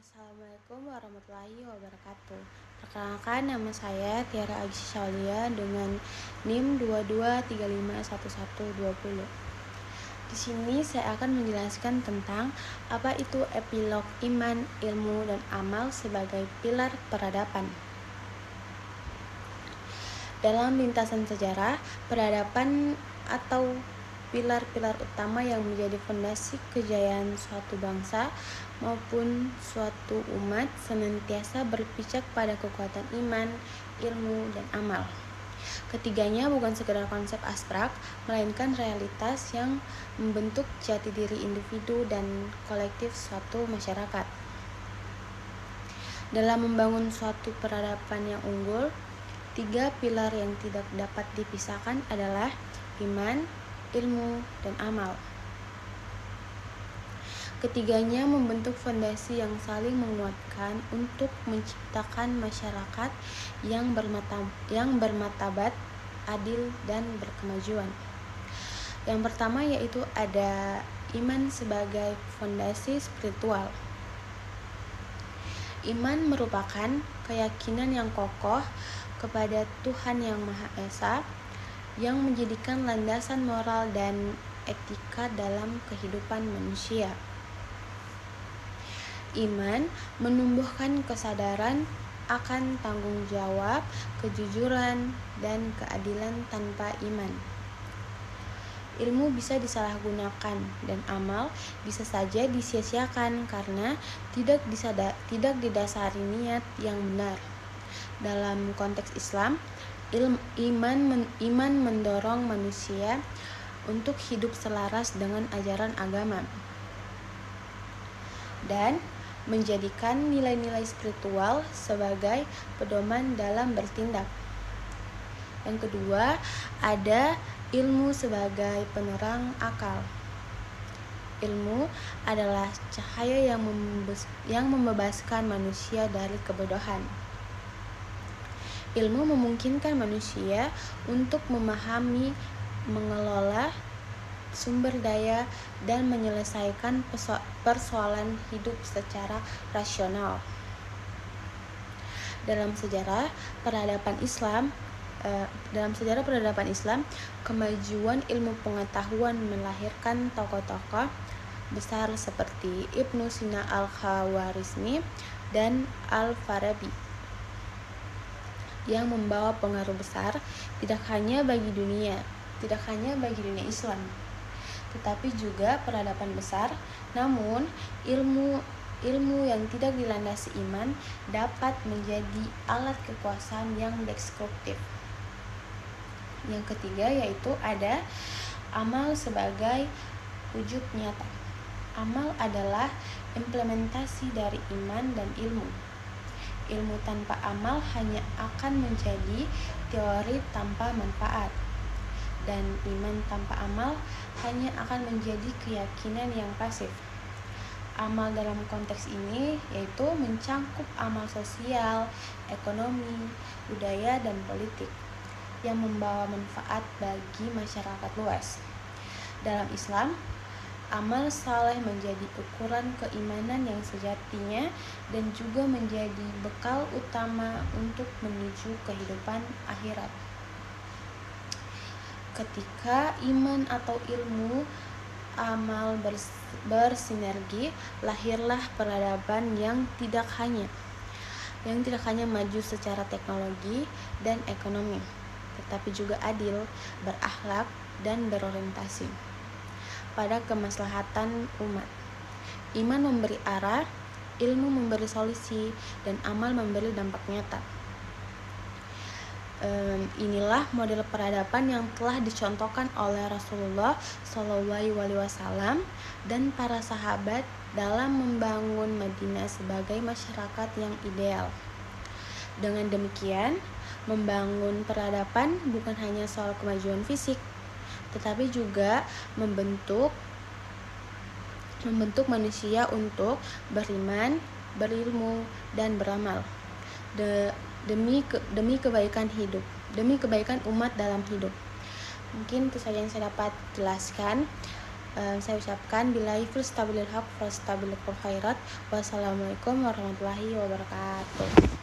Assalamualaikum warahmatullahi wabarakatuh. Perkenalkan, nama saya Tiara Agsi Syaulia dengan NIM 22351120. Di sini saya akan menjelaskan tentang apa itu epilog iman, ilmu, dan amal sebagai pilar peradaban. Dalam lintasan sejarah, peradaban atau pilar-pilar utama yang menjadi fondasi kejayaan suatu bangsa maupun suatu umat senantiasa berpijak pada kekuatan iman, ilmu, dan amal. Ketiganya bukan sekedar konsep abstrak, melainkan realitas yang membentuk jati diri individu dan kolektif suatu masyarakat. Dalam membangun suatu peradaban yang unggul, 3 pilar yang tidak dapat dipisahkan adalah iman, ilmu, dan amal. Ketiganya membentuk fondasi yang saling menguatkan untuk menciptakan masyarakat yang bermartabat, adil, dan berkemajuan. Yang pertama yaitu ada iman sebagai fondasi spiritual. Iman merupakan keyakinan yang kokoh kepada Tuhan Yang Maha Esa yang menjadikan landasan moral dan etika dalam kehidupan manusia. Iman menumbuhkan kesadaran akan tanggung jawab, kejujuran, dan keadilan tanpa iman. Ilmu bisa disalahgunakan dan amal bisa saja disia-siakan karena tidak didasari niat yang benar. Dalam konteks Islam, iman mendorong manusia untuk hidup selaras dengan ajaran agama dan menjadikan nilai-nilai spiritual sebagai pedoman dalam bertindak. Yang kedua, ada ilmu sebagai penerang akal. Ilmu adalah cahaya yang membebaskan manusia dari kebodohan. Ilmu memungkinkan manusia untuk memahami, mengelola sumber daya, dan menyelesaikan persoalan hidup secara rasional. Dalam sejarah peradaban Islam, kemajuan ilmu pengetahuan melahirkan tokoh-tokoh besar seperti Ibnu Sina Al-Khawarizmi dan Al-Farabi yang membawa pengaruh besar tidak hanya bagi dunia Islam, tetapi juga peradaban besar. Namun, ilmu yang tidak dilandasi iman dapat menjadi alat kekuasaan yang destruktif. Yang ketiga yaitu ada amal sebagai wujud nyata. Amal adalah implementasi dari iman dan ilmu. Ilmu tanpa amal hanya akan menjadi teori tanpa manfaat. Dan iman tanpa amal hanya akan menjadi keyakinan yang pasif. Amal dalam konteks ini yaitu mencangkup amal sosial, ekonomi, budaya, dan politik yang membawa manfaat bagi masyarakat luas. Dalam Islam, amal saleh menjadi ukuran keimanan yang sejatinya dan juga menjadi bekal utama untuk menuju kehidupan akhirat. Ketika iman atau ilmu amal bersinergi, lahirlah peradaban yang tidak hanya maju secara teknologi dan ekonomi, tetapi juga adil, berakhlak, dan berorientasi pada kemaslahatan umat. Iman memberi arah, ilmu memberi solusi, dan amal memberi dampak nyata. Inilah model peradaban yang telah dicontohkan oleh Rasulullah SAW dan para sahabat dalam membangun Madinah sebagai masyarakat yang ideal. Dengan demikian, membangun peradaban bukan hanya soal kemajuan fisik, tetapi juga membentuk manusia untuk beriman, berilmu, dan beramal demi kebaikan umat dalam hidup. Mungkin itu saja yang saya dapat jelaskan. Saya ucapkan billahi firstabilil haq firstabilil khairat. Wassalamualaikum warahmatullahi wabarakatuh.